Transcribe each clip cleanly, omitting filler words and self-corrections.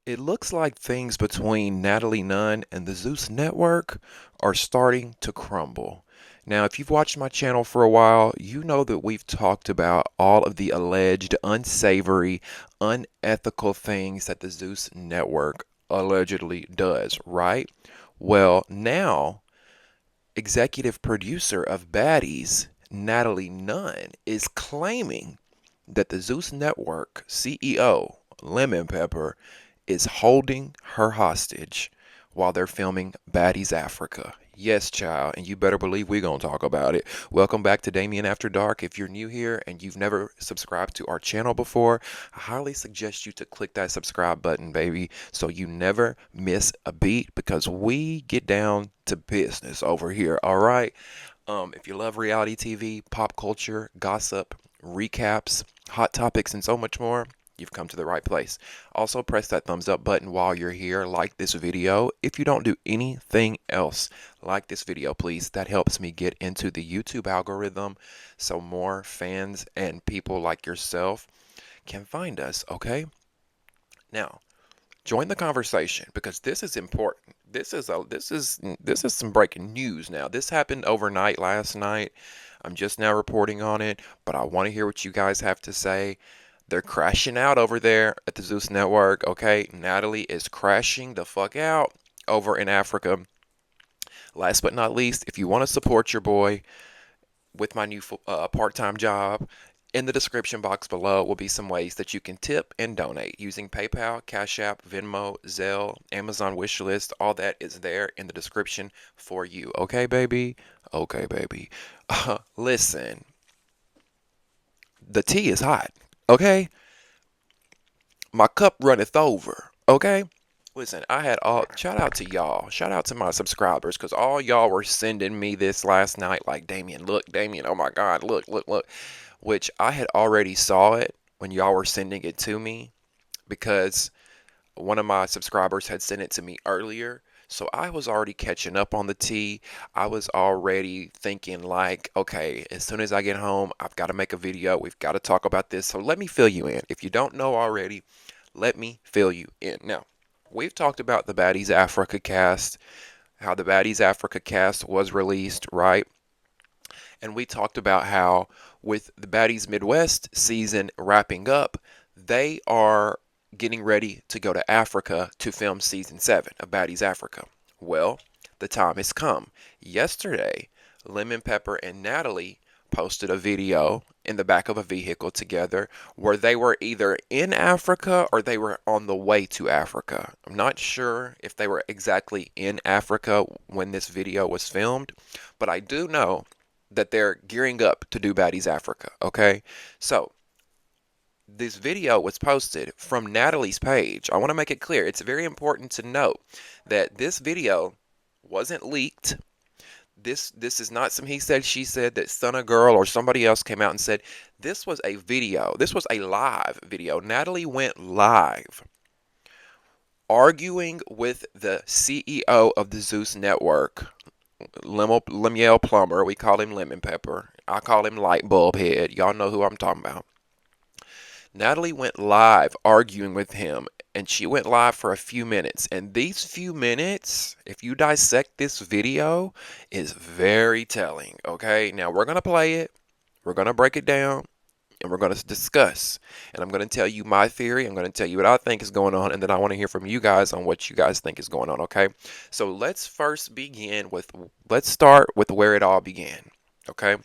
It looks like things between Natalie Nunn and the Zeus network are starting to crumble. Now, if you've watched my channel for a while, you know that we've talked about all of the alleged unsavory, unethical things that the Zeus network allegedly does, right? Well, now, executive producer of Baddies, Natalie Nunn, is claiming that the Zeus Network CEO, Lemon Pepper, is holding her hostage while they're filming Baddies Africa. Yes, child, and you better believe we're going to talk about it. Welcome back to Damien After Dark. If you're new here and you've never subscribed to our channel before, I highly suggest you to click that subscribe button, baby, so you never miss a beat because we get down to business over here, all right? If you love reality TV, pop culture, gossip, recaps, hot topics, and so much more, you've come to the right place. Also, press that thumbs up button while you're here. Like this video. If you don't do anything else, like this video, please. That helps me get into the YouTube algorithm so more fans and people like yourself can find us, okay? Now, join the conversation because this is important. This is some breaking news now. This happened overnight last night. I'm just now reporting on it, but I want to hear what you guys have to say. They're crashing out over there at the Zeus Network, okay? Natalie is crashing the fuck out over in Africa. Last but not least, if you want to support your boy with my new part-time job, in the description box below will be some ways that you can tip and donate using PayPal, Cash App, Venmo, Zelle, Amazon wishlist. All that is there in the description for you. Okay, baby? Okay, baby. Listen, the tea is hot. Okay? My cup runneth over. Okay? Listen, I had all shout out to y'all. Shout out to my subscribers because all y'all were sending me this last night like Damien, look, Damien, oh my God, look, look, look. Which I had already saw it when y'all were sending it to me because one of my subscribers had sent it to me earlier. So I was already catching up on the tea. I was already thinking like, okay, as soon as I get home, I've got to make a video. We've got to talk about this. So let me fill you in. If you don't know already, let me fill you in. Now, we've talked about the Baddies Africa cast, how the Baddies Africa cast was released, right? And we talked about how with the Baddies Midwest season wrapping up, they are getting ready to go to Africa to film season 7 of Baddies Africa. Well, the time has come. Yesterday, Lemon Pepper and Natalie posted a video in the back of a vehicle together where they were either in Africa or they were on the way to Africa. I'm not sure if they were exactly in Africa when this video was filmed, but I do know that they're gearing up to do Baddies Africa, okay? So, this video was posted from Natalie's page. I want to make it clear. It's very important to note that this video wasn't leaked. This is not some he said, she said that Son of Girl or somebody else came out and said. This was a video. This was a live video. Natalie went live arguing with the CEO of the Zeus Network, Lemuel Plumber. We call him Lemon Pepper. I call him Light Bulb Head. Y'all know who I'm talking about. Natalie went live arguing with him, and she went live for a few minutes. And these few minutes, if you dissect this video, is very telling. Okay, now we're going to play it, we're going to break it down, and we're going to discuss. And I'm going to tell you my theory. I'm going to tell you what I think is going on, and then I want to hear from you guys on what you guys think is going on, okay? So let's start with where it all began, okay?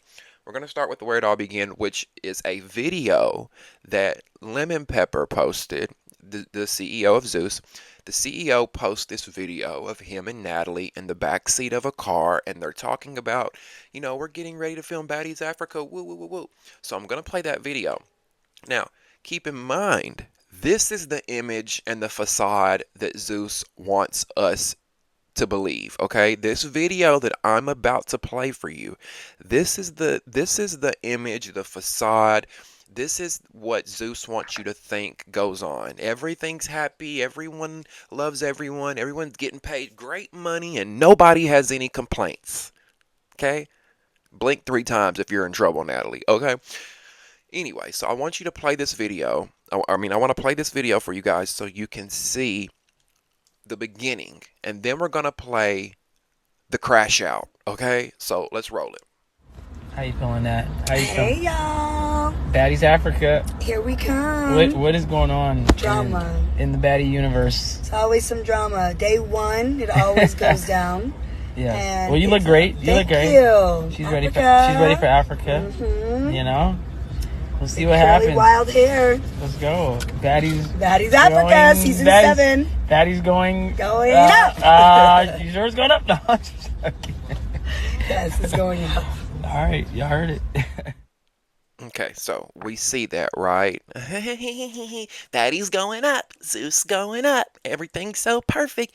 We're going to start with where it all began, which is a video that Lemon Pepper posted, the CEO of Zeus. The CEO posts this video of him and Natalie in the back seat of a car, and they're talking about, we're getting ready to film Baddies Africa, woo, woo, woo, woo. So I'm going to play that video. Now, keep in mind, this is the image and the facade that Zeus wants us to believe, okay? This video that I'm about to play for you, this is the image, the facade. This is what Zeus wants you to think goes on. Everything's happy, everyone loves everyone, everyone's getting paid great money, and nobody has any complaints. Okay? Blink 3 times if you're in trouble, Natalie. Okay? Anyway, so I want you to play this video. I want to play this video for you guys so you can see the beginning, and then we're gonna play the crash out. Okay, so let's roll it. How you feeling, Nat? How you feeling? Hey y'all, Baddies Africa. here we come. What is going on? Drama. In the baddie universe. It's always some drama. Day one, it always goes down. Yeah. And well, you look great. You look great. Thank you. She's ready for Africa. Mm-hmm. You know. We'll see what happens. Wild hair. Let's go. Baddies Africa, season 7. Baddies going up. You sure it's going up? No, I'm just joking. Yes, it's going up. All right, you heard it. Okay, so we see that, right? Daddy's going up, Zeus going up, everything's so perfect,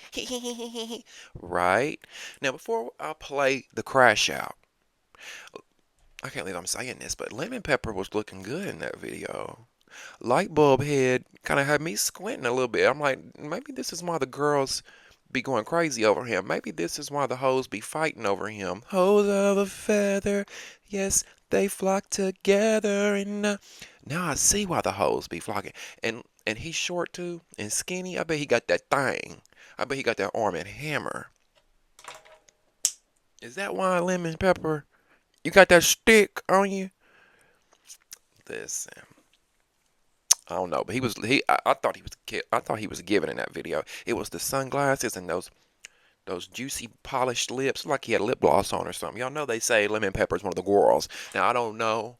right? Now, before I play the crash out, I can't believe I'm saying this, but Lemon Pepper was looking good in that video. Light bulb head kind of had me squinting a little bit. I'm like, maybe this is why the girls be going crazy over him. Maybe this is why the hoes be fighting over him. Hoes of a feather, yes, they flock together. And now I see why the hoes be flocking. And he's short too and skinny. I bet he got that thing. I bet he got that arm and hammer. Is that why, Lemon Pepper? You got that stick on you? Listen. I don't know, but I thought he was giving in that video. It was the sunglasses and those juicy polished lips, like he had lip gloss on or something. Y'all know they say Lemon Pepper is one of the girls. Now I don't know.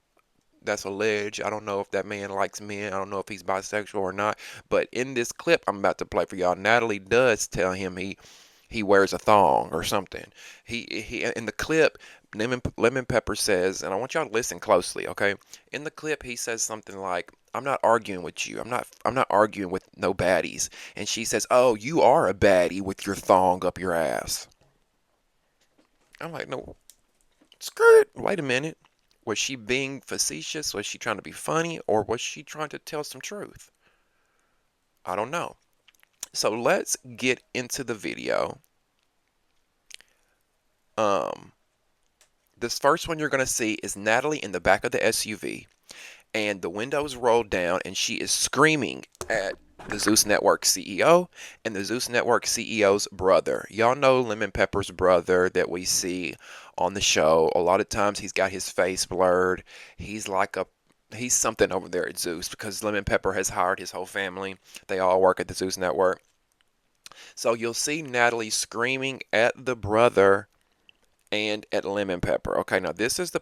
That's alleged. I don't know if that man likes men. I don't know if he's bisexual or not. But in this clip I'm about to play for y'all, Natalie does tell him he wears a thong or something. He in the clip, Lemon Pepper says, and I want y'all to listen closely, okay? In the clip he says something like, I'm not arguing with you. I'm not arguing with no baddies. And she says, "Oh, you are a baddie with your thong up your ass." I'm like, "No. Skirt. Wait a minute. Was she being facetious? Was she trying to be funny, or was she trying to tell some truth?" I don't know. So let's get into the video. This first one you're going to see is Natalie in the back of the SUV, and the windows rolled down, and she is screaming at the Zeus Network CEO and the Zeus Network CEO's brother. Y'all know Lemon Pepper's brother that we see on the show. A lot of times he's got his face blurred. He's something over there at Zeus because Lemon Pepper has hired his whole family. They all work at the Zeus Network. So you'll see Natalie screaming at the brother and at Lemon Pepper. Okay, now this is the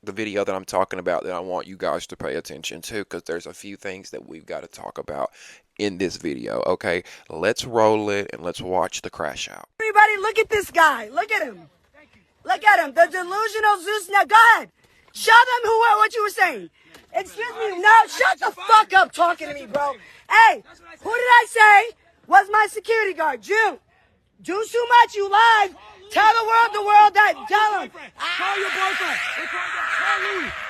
video that I'm talking about that I want you guys to pay attention to, because there's a few things that we've got to talk about in this video. Okay, let's roll it and let's watch the crash out. Everybody, look at this guy. Look at him. Look at him. The delusional Zeus. Now, go ahead. Show them what you were saying. Excuse me. No, shut the fuck up talking to me, bro. Hey, who did I say was my security guard? June. Do too much. You lied. Tell the world that. Tell him. Call your boyfriend.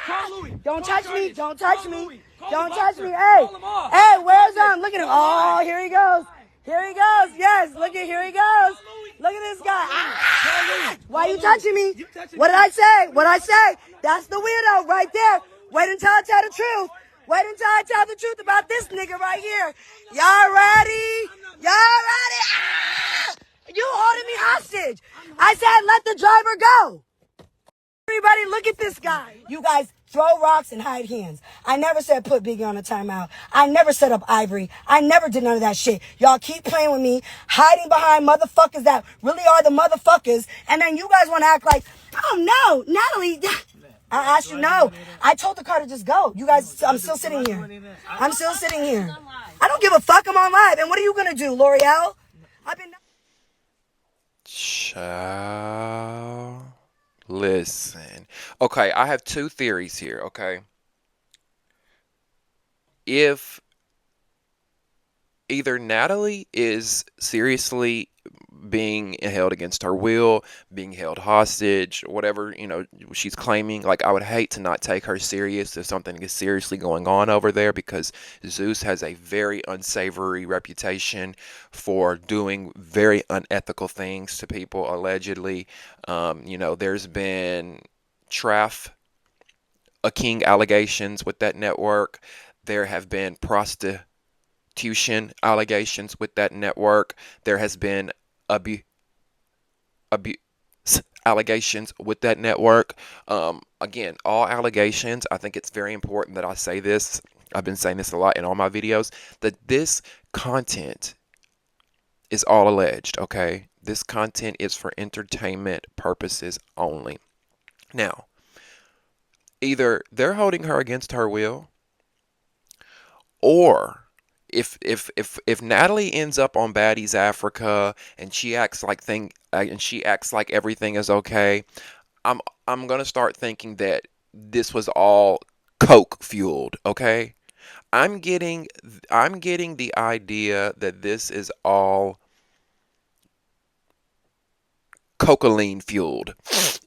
Call Louis. Don't touch me. Don't touch me. Don't touch me. Hey, where's him? Look at him. Oh, here he goes. Here he goes. Yes, here he goes. Look at this guy. Why are you touching me? What did I say? What did I say? That's the weirdo right there. Wait until I tell the truth. Wait until I tell the truth about this nigga right here. Y'all ready? Y'all ready? You holding me hostage. I said let the driver go. Everybody, look at this guy. You guys throw rocks and hide hands. I never said put Biggie on a timeout. I never set up Ivory. I never did none of that shit. Y'all keep playing with me, hiding behind motherfuckers that really are the motherfuckers, and then you guys want to act like, oh no, Natalie. I asked you no. I told the car to just go. You guys, I'm still sitting here. I'm still sitting here. I don't give a fuck. I'm on live. And what are you gonna do, L'Oreal? I've been. Child. Listen. Okay, I have two theories here, okay? If either Natalie is seriously being held against her will, being held hostage, whatever, she's claiming, like, I would hate to not take her serious if something is seriously going on over there, because Zeus has a very unsavory reputation for doing very unethical things to people, allegedly. There's been trafficking allegations with that network. There have been prostitution allegations with that network. There has been abuse allegations with that network. Again, all allegations. I think it's very important that I say this. I've been saying this a lot in all my videos, that this content is all alleged, okay? This content is for entertainment purposes only. Now, either they're holding her against her will, or if Natalie ends up on Baddies Africa and she acts like everything is okay, I'm I'm gonna start thinking that this was all coke fueled, okay? I'm getting I'm getting the idea that this is all cocaine fueled,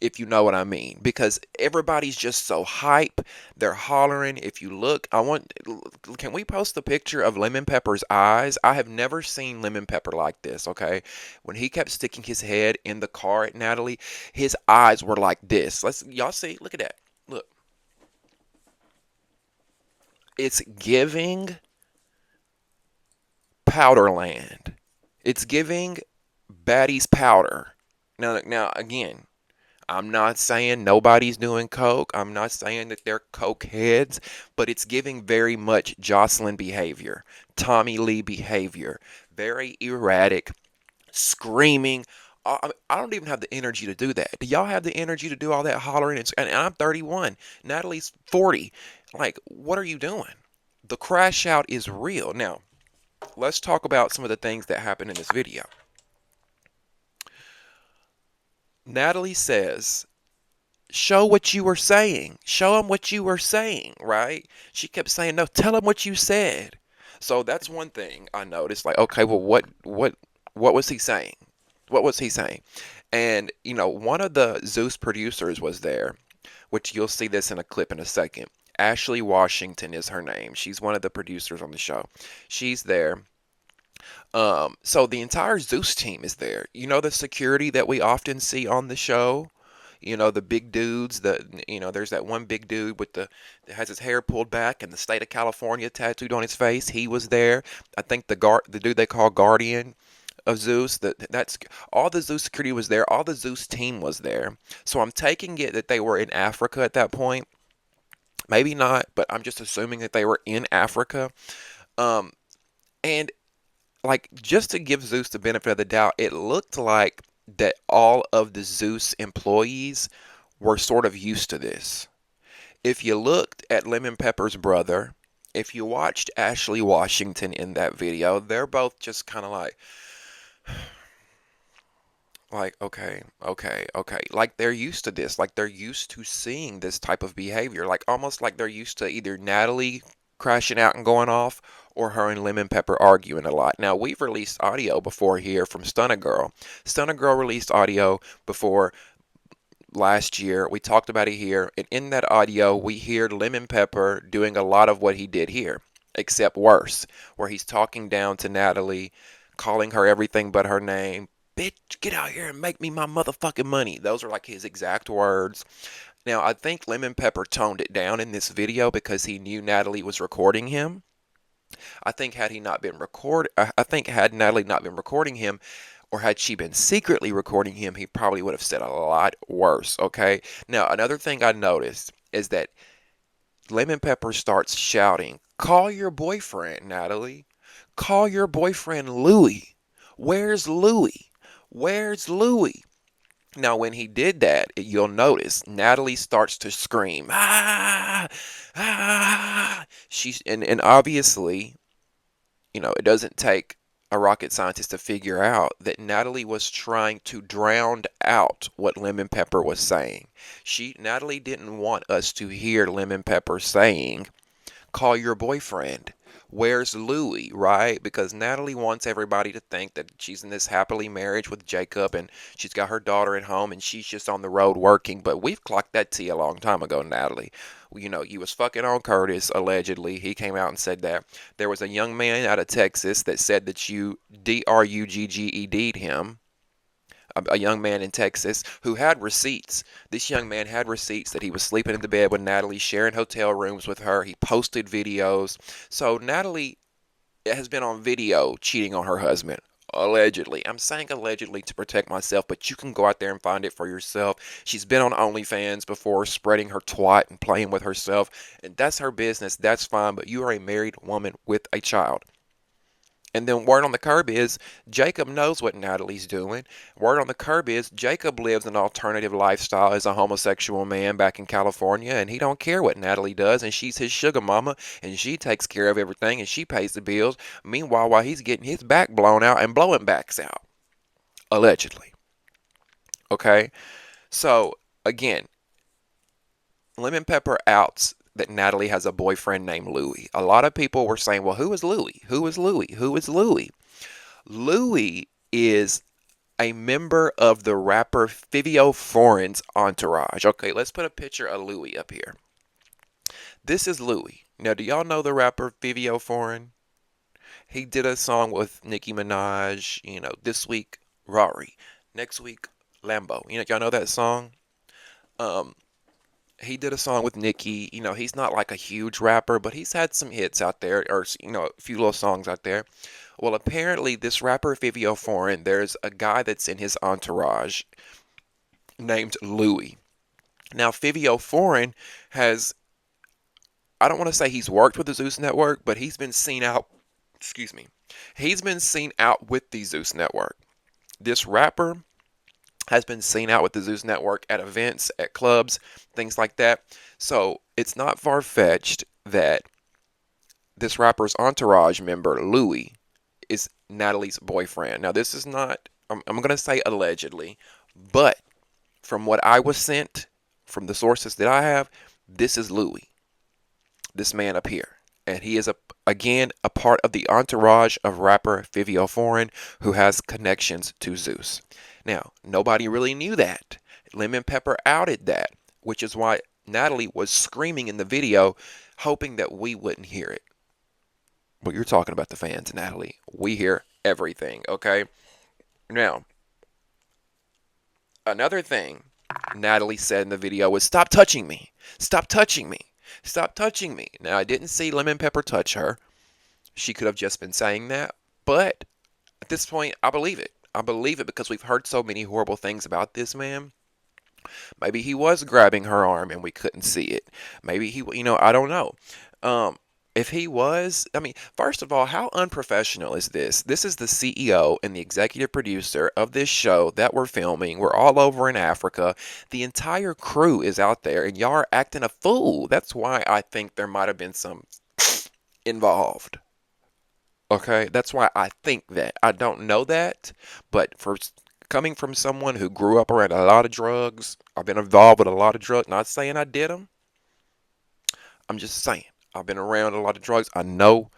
if you know what I mean, because everybody's just so hype. They're hollering. If you look, can we post the picture of Lemon Pepper's eyes? I have never seen Lemon Pepper like this, okay? When he kept sticking his head in the car at Natalie, his eyes were like this. Y'all see? Look at that. Look. It's giving Powderland. It's giving Baddies Powder. Now again, I'm not saying nobody's doing coke. I'm not saying that they're coke heads, but it's giving very much Jocelyn behavior, Tommy Lee behavior, very erratic, screaming. I don't even have the energy to do that. Do y'all have the energy to do all that hollering? And I'm 31. Natalie's 40. Like, what are you doing? The crash out is real. Now, let's talk about some of the things that happened in this video. Natalie says, show what you were saying. Show him what you were saying, right? She kept saying, no, tell him what you said. So that's one thing I noticed. Like, okay, well, what was he saying? What was he saying? And, one of the Zeus producers was there, which you'll see this in a clip in a second. Ashley Washington is her name. She's one of the producers on the show. She's there. So the entire Zeus team is there. The security that we often see on the show. The big dudes. There's that one big dude that has his hair pulled back and the state of California tattooed on his face. He was there. I think the dude they call Guardian of Zeus. That's all the Zeus security was there. All the Zeus team was there. So I'm taking it that they were in Africa at that point. Maybe not, but I'm just assuming that they were in Africa. And like, just to give Zeus the benefit of the doubt, it looked like that all of the Zeus employees were sort of used to this. If you looked at Lemon Pepper's brother, if you watched Ashley Washington in that video, they're both just kind of like, okay. Like, they're used to this. Like, they're used to seeing this type of behavior. Like, almost like they're used to either Natalie crashing out and going off, or her and Lemon Pepper arguing a lot. Now, we've released audio before here from Stunna Girl. Stunna Girl released audio before last year. We talked about it here. And in that audio, we hear Lemon Pepper doing a lot of what he did here, except worse, where he's talking down to Natalie, calling her everything but her name. Bitch, get out here and make me my motherfucking money. Those are like his exact words. Now, I think Lemon Pepper toned it down in this video because he knew Natalie was recording him. I think had Natalie not been recording him, or had she been secretly recording him, he probably would have said a lot worse, okay? Now, another thing I noticed is that Lemon Pepper starts shouting, call your boyfriend, Natalie. Call your boyfriend Louie. Where's Louie? Where's Louie? Now, when he did that, you'll notice Natalie starts to scream, ah, ah. And obviously, it doesn't take a rocket scientist to figure out that Natalie was trying to drown out what Lemon Pepper was saying. Natalie didn't want us to hear Lemon Pepper saying, call your boyfriend. Where's Louie, right? Because Natalie wants everybody to think that she's in this happily marriage with Jacob and she's got her daughter at home and she's just on the road working. But we've clocked that tea a long time ago, Natalie. You was fucking on Curtis, allegedly. He came out and said that. There was a young man out of Texas that said that you DRUGGED'd him. a young man in Texas who had receipts. This young man had receipts that he was sleeping in the bed with Natalie, sharing hotel rooms with her. He posted videos. So Natalie has been on video cheating on her husband. Allegedly. I'm saying allegedly to protect myself, but you can go out there and find it for yourself. She's been on OnlyFans before, spreading her twat and playing with herself, and that's her business. That's fine, but you are a married woman with a child. And then word on the curb is Jacob knows what Natalie's doing. Word on the curb is Jacob lives an alternative lifestyle as a homosexual man back in California, and he don't care what Natalie does, and she's his sugar mama, and she takes care of everything, and she pays the bills. Meanwhile, while he's getting his back blown out and blowing backs out. Allegedly. Okay? So, again, Lemon Pepper outs that Natalie has a boyfriend named Louie. A lot of people were saying, well, who is Louie? Who is Louie? Who is Louie? Louie is a member of the rapper Fivio Foreign's entourage. Okay, let's put a picture of Louie up here. This is Louie. Now, do y'all know the rapper Fivio Foreign? He did a song with Nicki Minaj, this week, Rari. Next week, Lambo. Y'all know that song? He did a song with Nicki. He's not like a huge rapper, but he's had some hits out there, or, a few little songs out there. Well, apparently, this rapper, Fivio Foreign, there's a guy that's in his entourage named Louie. Now, Fivio Foreign has, I don't want to say he's worked with the Zeus Network, but he's been seen out, he's been seen out with the Zeus Network. This rapper has been seen out with the Zeus Network at events, at clubs, things like that. So it's not far-fetched that this rapper's entourage member, Louie, is Natalie's boyfriend. Now, this is not, I'm going to say allegedly, but from what I was sent, from the sources that I have, this is Louie, this man up here. And he is, again, a part of the entourage of rapper Fivio Foreign, who has connections to Zeus. Now, nobody really knew that. Lemon Pepper outed that, which is why Natalie was screaming in the video, hoping that we wouldn't hear it. Well, you're talking about the fans, Natalie. We hear everything, okay? Now, another thing Natalie said in the video was, stop touching me. Stop touching me. Stop touching me. Now, I didn't see Lemon Pepper touch her. She could have just been saying that. But at this point, I believe it. I believe it because we've heard so many horrible things about this man. Maybe he was grabbing her arm and we couldn't see it. Maybe he, I don't know. If he was, first of all, how unprofessional is this? This is the CEO and the executive producer of this show that we're filming. We're all over in Africa. The entire crew is out there and y'all are acting a fool. That's why I think there might have been some involved. Okay, that's why I think that. I don't know that, but coming from someone who grew up around a lot of drugs, I've been involved with a lot of drugs, not saying I did them. I'm just saying, I've been around a lot of drugs. I know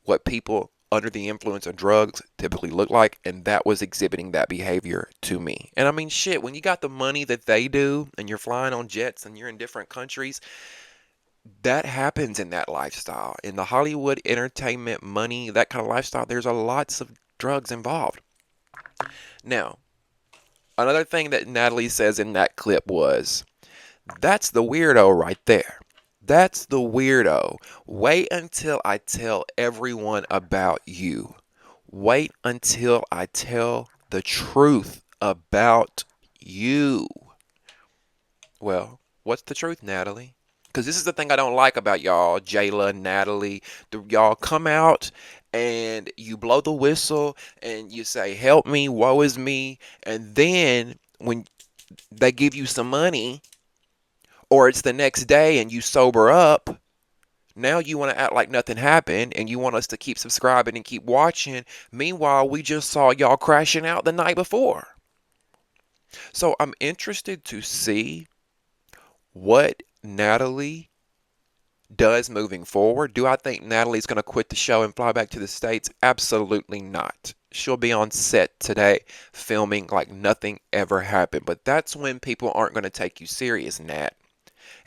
what people under the influence of drugs typically look like, and that was exhibiting that behavior to me. And shit, when you got the money that they do, and you're flying on jets, and you're in different countries, that happens in that lifestyle. In the Hollywood entertainment money, that kind of lifestyle, there's a lots of drugs involved. Now, another thing that Natalie says in that clip was, that's the weirdo right there. That's the weirdo. Wait until I tell everyone about you. Wait until I tell the truth about you. Well, what's the truth, Natalie? Because this is the thing I don't like about y'all, Jayla, Natalie. Y'all come out and you blow the whistle and you say, help me, woe is me. And then when they give you some money, or it's the next day and you sober up, now you want to act like nothing happened and you want us to keep subscribing and keep watching. Meanwhile, we just saw y'all crashing out the night before. So I'm interested to see what Natalie does moving forward. Do I think Natalie's going to quit the show and fly back to the States? Absolutely not. She'll be on set today filming like nothing ever happened. But that's when people aren't going to take you serious, Nat.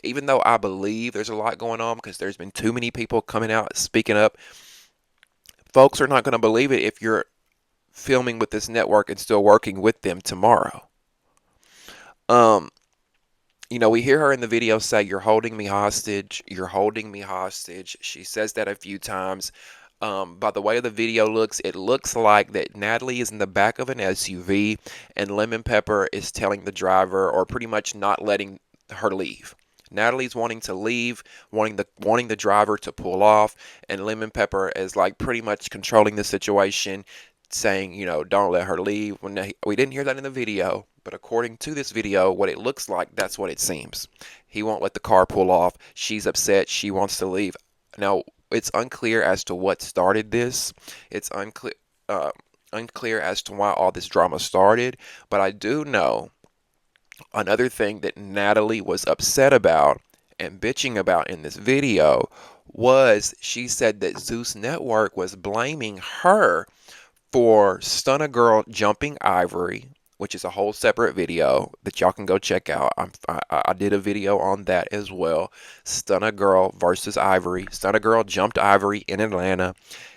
Even though I believe there's a lot going on because there's been too many people coming out speaking up, folks are not going to believe it if you're filming with this network and still working with them tomorrow. We hear her in the video say, "You're holding me hostage. You're holding me hostage." She says that a few times. By the way the video looks, it looks like that Natalie is in the back of an SUV and Lemon Pepper is telling the driver, or pretty much not letting her leave. Natalie's wanting to leave, wanting the driver to pull off, and Lemon Pepper is like pretty much controlling the situation, saying, don't let her leave. We didn't hear that in the video, but according to this video, what it looks like, that's what it seems. He won't let the car pull off. She's upset. She wants to leave. Now, it's unclear as to what started this. It's unclear as to why all this drama started, but I do know another thing that Natalie was upset about and bitching about in this video was she said that Zeus Network was blaming her for Stun a Girl jumping Ivory, which is a whole separate video that y'all can go check out. I did a video on that as well. Stun a Girl versus Ivory. Stun a Girl jumped Ivory in Atlanta.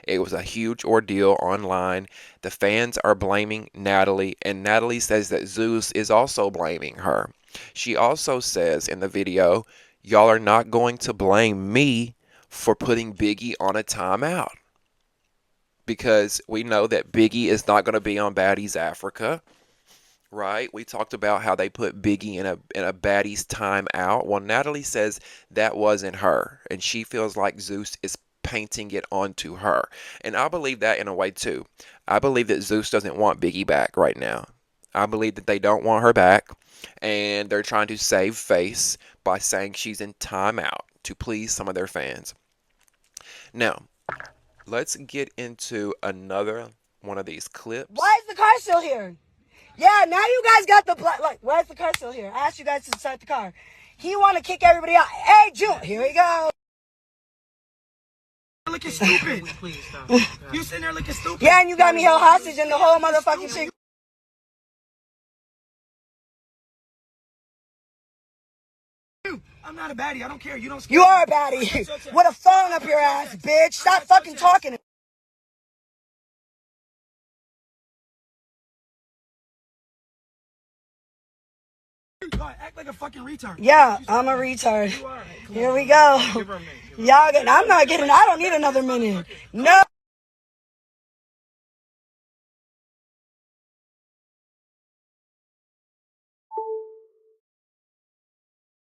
It was a huge ordeal online. The fans are blaming Natalie, and Natalie says that Zeus is also blaming her. She also says in the video, "Y'all are not going to blame me for putting Biggie on a timeout." Because we know that Biggie is not going to be on Baddies Africa, right? We talked about how they put Biggie in a Baddies timeout. Well, Natalie says that wasn't her, and she feels like Zeus is painting it onto her. And I believe that in a way too. I believe that Zeus doesn't want Biggie back right now. I believe that they don't want her back, and they're trying to save face by saying she's in timeout to please some of their fans. Now, let's get into another one of these clips. Why is the car still here? Yeah, now you guys got the like. Why is the car still here? I asked you guys to start the car. He want to kick everybody out. Hey, June, here we go. Looking stupid. Please stop. You sitting there looking stupid. Yeah, and you got me held hostage and the whole motherfucking shit. I'm not a baddie. I don't care. You don't. You are a baddie with a phone up your ass, bitch. Stop fucking talking. Act like a fucking retard. Yeah, I'm a retard. Here we go. Y'all get. I'm not getting. I don't need another minute. No.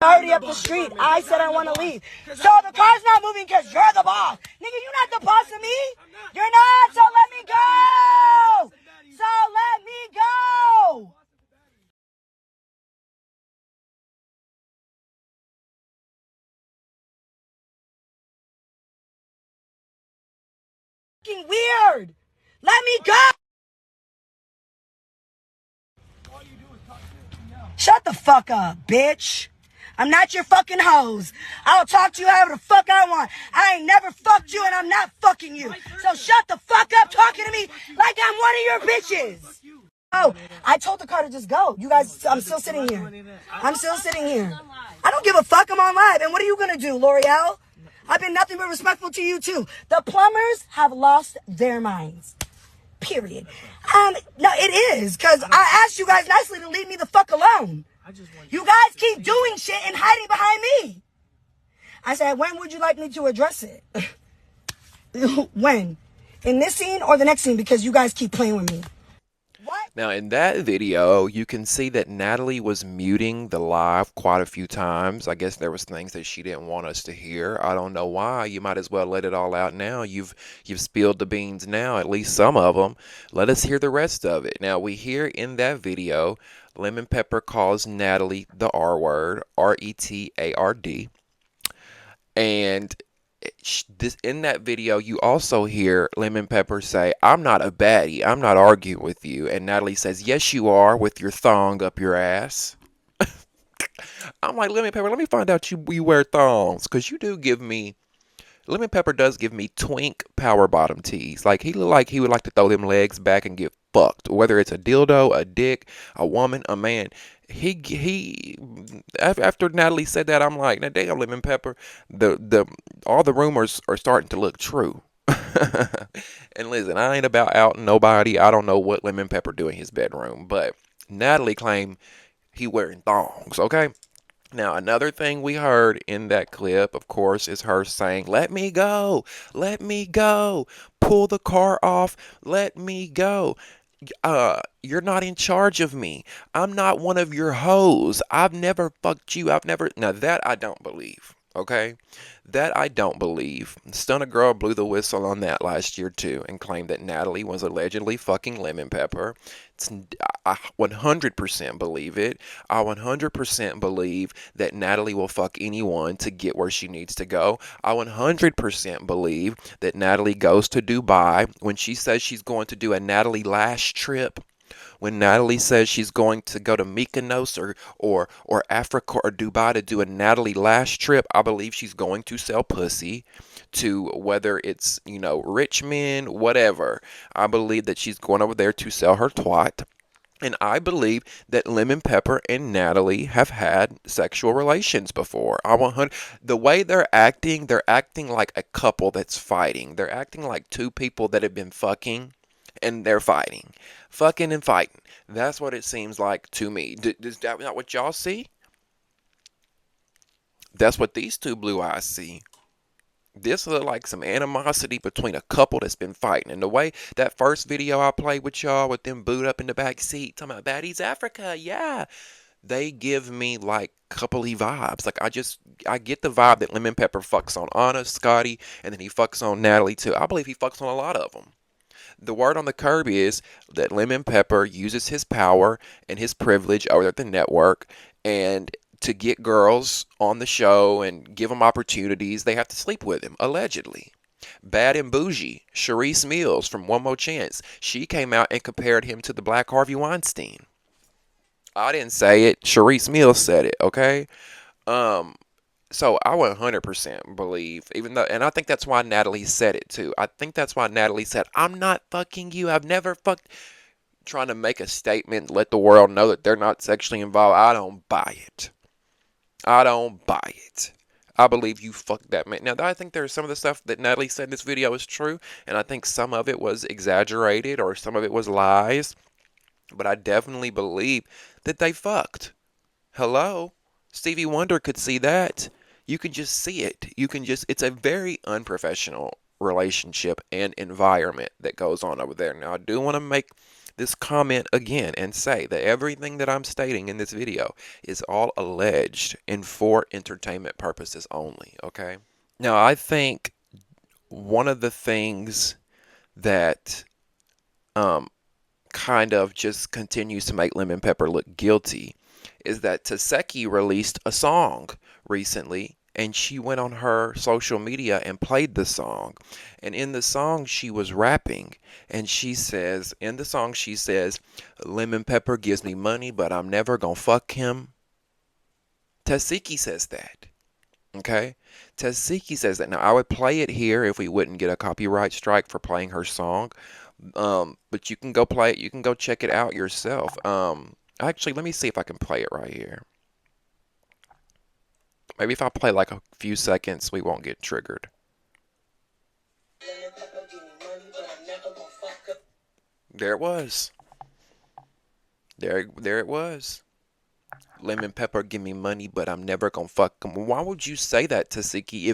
Already up the street. I said I want to leave. So the car's not moving because you're the boss. Nigga, you're not the boss of me. You're not. So let me go. So let me go. Fucking weird. Let me go. Shut the fuck up, bitch. I'm not your fucking hoes. I'll talk to you however the fuck I want. I ain't never fucked you and I'm not fucking you. So shut the fuck up talking to me like I'm one of your bitches. Oh, I told the car to just go. You guys, I'm still sitting here. I'm still sitting here. I don't give a fuck. I'm on live. And what are you going to do, L'Oreal? I've been nothing but respectful to you too. The plumbers have lost their minds. Period. No, it is. Because I asked you guys nicely to leave me the fuck alone. You guys keep doing shit and hiding behind me. I said, when would you like me to address it? When? In this scene or the next scene? Because you guys keep playing with me. What? Now, in that video, you can see that Natalie was muting the live quite a few times. I guess there was things that she didn't want us to hear. I don't know why. You might as well let it all out now. You've spilled the beans now, at least some of them. Let us hear the rest of it. Now, we hear in that video, Lemon Pepper calls Natalie the R word, R-E-T-A-R-D. And in that video, you also hear Lemon Pepper say, "I'm not a baddie. I'm not arguing with you." And Natalie says, "Yes, you are, with your thong up your ass." I'm like, Lemon Pepper, let me find out you wear thongs, because you do give me, Lemon Pepper does give me twink power bottom tees. Like, he look like he would like to throw them legs back and get fucked. Whether it's a dildo, a dick, a woman, a man. After Natalie said that, I'm like, now damn, Lemon Pepper, all the rumors are starting to look true. And listen, I ain't about outing nobody. I don't know what Lemon Pepper do in his bedroom, but Natalie claimed he wearing thongs, okay? Now, another thing we heard in that clip, of course, is her saying, let me go, pull the car off, let me go. You're not in charge of me. I'm not one of your hoes. I've never fucked you. Now that I don't believe. Okay? That I don't believe. Stunna Girl blew the whistle on that last year too and claimed that Natalie was allegedly fucking Lemon Pepper. I 100% believe it. I 100% believe that Natalie will fuck anyone to get where she needs to go. I 100% believe that Natalie goes to Dubai when she says she's going to do a Natalie Lash trip. When Natalie says she's going to go to Mykonos or Africa or Dubai to do a Natalie Lash trip, I believe she's going to sell pussy to whether it's, rich men, whatever. I believe that she's going over there to sell her twat. And I believe that Lemon Pepper and Natalie have had sexual relations before. The way they're acting like a couple that's fighting. They're acting like two people that have been fucking and they're fighting. Fucking and fighting. That's what it seems like to me. Is that not what y'all see? That's what these two blue eyes see. This looks like some animosity between a couple that's been fighting. And the way that first video I played with y'all with them booed up in the back seat, talking about Baddies Africa, yeah. They give me like coupley vibes. Like I get the vibe that Lemon Pepper fucks on Anna, Scotty, and then he fucks on Natalie too. I believe he fucks on a lot of them. The word on the curb is that Lemon Pepper uses his power and his privilege over at the network and to get girls on the show and give them opportunities, they have to sleep with him, allegedly. Bad and Bougie, Sharice Mills from One More Chance, she came out and compared him to the Black Harvey Weinstein. I didn't say it. Sharice Mills said it, okay? So I 100% believe, even though, and I think that's why Natalie said it too. I think that's why Natalie said, I'm not fucking you. I've never fucked. Trying to make a statement, let the world know that they're not sexually involved. I don't buy it. I don't buy it. I believe you fucked that man. Now, I think there's some of the stuff that Natalie said in this video is true, and I think some of it was exaggerated or some of it was lies. But I definitely believe that they fucked. Hello? Stevie Wonder could see that. You can just see it. It's a very unprofessional relationship and environment that goes on over there. Now, I do want to make this comment again and say that everything that I'm stating in this video is all alleged and for entertainment purposes only, okay? Now, I think one of the things that kind of just continues to make Lemon Pepper look guilty is that Taseki released a song recently and she went on her social media and played the song. And in the song she was rapping and in the song she says, Lemon Pepper gives me money but I'm never gonna fuck him. Taseki says that. Okay? Taseki says that. Now I would play it here if we wouldn't get a copyright strike for playing her song. But you can go play it. You can go check it out yourself. Actually, let me see if I can play it right here. Maybe if I play like a few seconds, we won't get triggered. There it was. There it was. Lemon Pepper give me money, but I'm never gonna fuck him. Why would you say that, Taseki,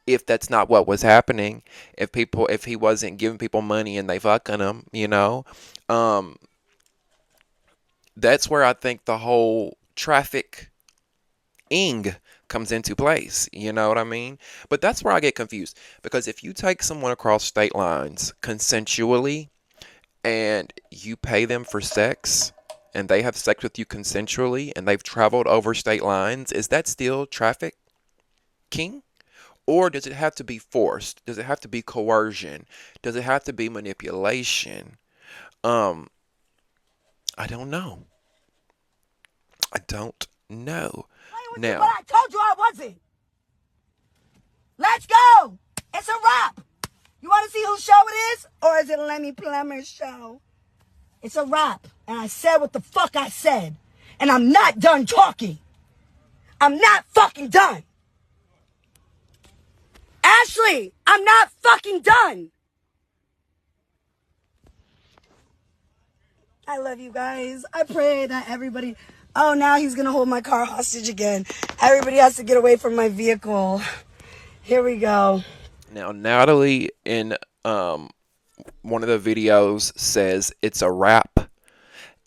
if that's not what was happening? If he wasn't giving people money and they fucking him, that's where I think the whole trafficking comes into place. You know what I mean? But that's where I get confused. Because if you take someone across state lines consensually and you pay them for sex and they have sex with you consensually and they've traveled over state lines, is that still trafficking? Or does it have to be forced? Does it have to be coercion? Does it have to be manipulation? I don't know. I don't know. Now, but I told you I wasn't. Let's go. It's a wrap. You want to see whose show it is? Or is it Lemmy Plummer's show? It's a wrap. And I said what the fuck I said. And I'm not done talking. I'm not fucking done. Ashley, I'm not fucking done. I love you guys. I pray that everybody. Oh, now he's gonna hold my car hostage again. Everybody has to get away from my vehicle. Here we go. Now, Natalie in one of the videos says it's a wrap.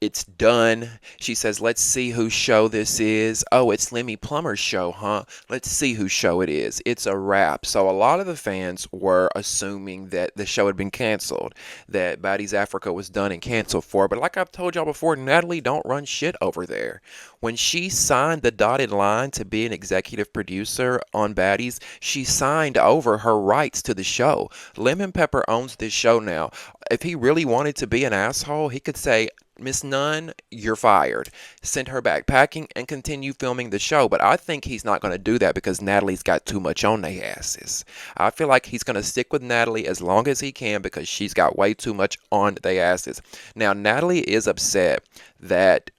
It's done. She says, let's see whose show this is. Oh, it's Lemmy Plummer's show, huh? Let's see whose show it is. It's a wrap. So a lot of the fans were assuming that the show had been canceled, that Baddies Africa was done and canceled for. But like I've told y'all before, Natalie don't run shit over there. When she signed the dotted line to be an executive producer on Baddies, she signed over her rights to the show. Lemon Pepper owns this show now. If he really wanted to be an asshole, he could say, Miss Nunn, you're fired. Send her back packing and continue filming the show. But I think he's not going to do that because Natalie's got too much on their asses. I feel like he's going to stick with Natalie as long as he can because she's got way too much on their asses. Now, Natalie is upset that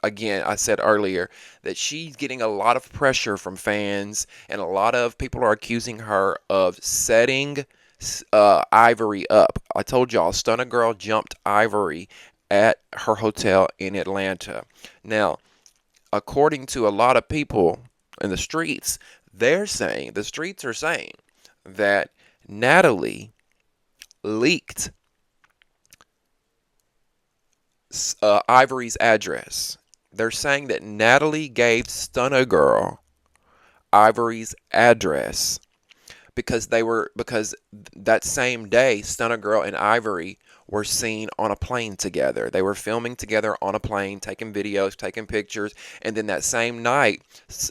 again, I said earlier, that she's getting a lot of pressure from fans and a lot of people are accusing her of setting Ivory up. I told y'all, Stunner Girl jumped Ivory at her hotel in Atlanta. Now, according to a lot of people in the streets, the streets are saying that Natalie leaked Ivory's address. They're saying that Natalie gave Stunner Girl Ivory's address because that same day Stunner Girl and Ivory were seen on a plane together. They were filming together on a plane, taking videos, taking pictures, and then that same night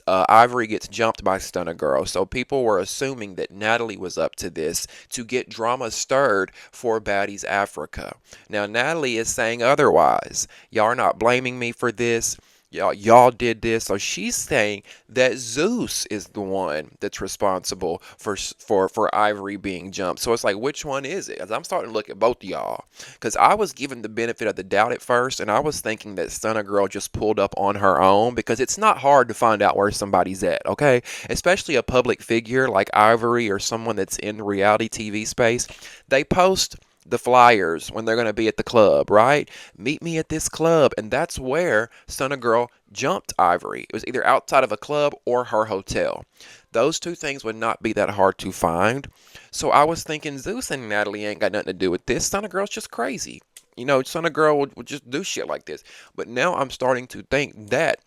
Ivory gets jumped by Stunner Girl. So people were assuming that Natalie was up to this to get drama stirred for Baddies Africa. Now Natalie is saying otherwise. Y'all are not blaming me for this. Y'all did this. So she's saying that Zeus is the one that's responsible for Ivory being jumped. So it's like, which one is it? As I'm starting to look at both of y'all, because I was given the benefit of the doubt at first, and I was thinking that Stunner Girl just pulled up on her own because it's not hard to find out where somebody's at, okay? Especially a public figure like Ivory or someone that's in the reality TV space. They post the flyers when they're going to be at the club, right? Meet me at this club. And that's where Stunner Girl jumped Ivory. It was either outside of a club or her hotel. Those two things would not be that hard to find. So I was thinking Zeus and Natalie ain't got nothing to do with this. Stunner Girl's just crazy. You know, Stunner Girl would just do shit like this. But now I'm starting to think that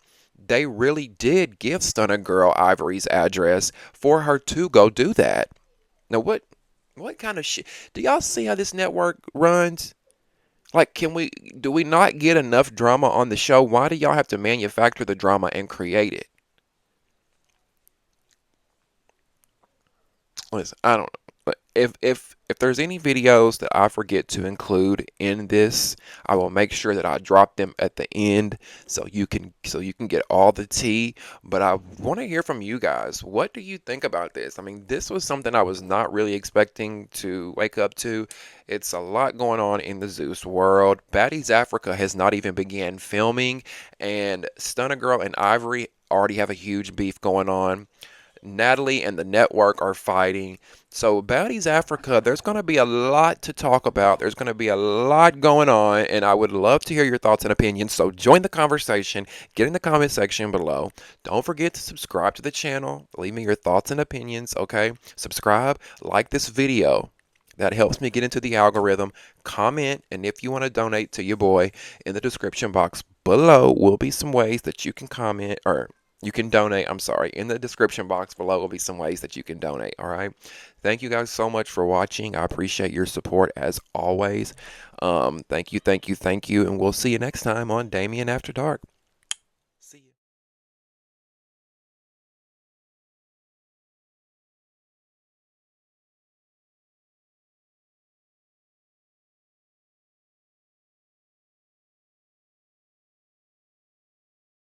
they really did give Stunner Girl Ivory's address for her to go do that. Now what kind of shit? Do y'all see how this network runs? Like, do we not get enough drama on the show? Why do y'all have to manufacture the drama and create it? Listen, I don't know. If there's any videos that I forget to include in this, I will make sure that I drop them at the end so you can get all the tea. But I want to hear from you guys. What do you think about this? I mean, this was something I was not really expecting to wake up to. It's a lot going on in the Zeus world. Baddies Africa has not even began filming, and Stunner Girl and Ivory already have a huge beef going on. Natalie and the network are fighting. So Baddies Africa, there's going to be a lot to talk about. There's going to be a lot going on, and I would love to hear your thoughts and opinions. So join the conversation. Get in the comment section below. Don't forget to subscribe to the channel. Leave me your thoughts and opinions, okay? Subscribe, like this video. That helps me get into the algorithm. Comment, and if you want to donate to your boy, in the description box below will be some ways that you can comment, or you can donate. I'm sorry. In the description box below will be some ways that you can donate. All right. Thank you guys so much for watching. I appreciate your support as always. Thank you. And we'll see you next time on Damien After Dark.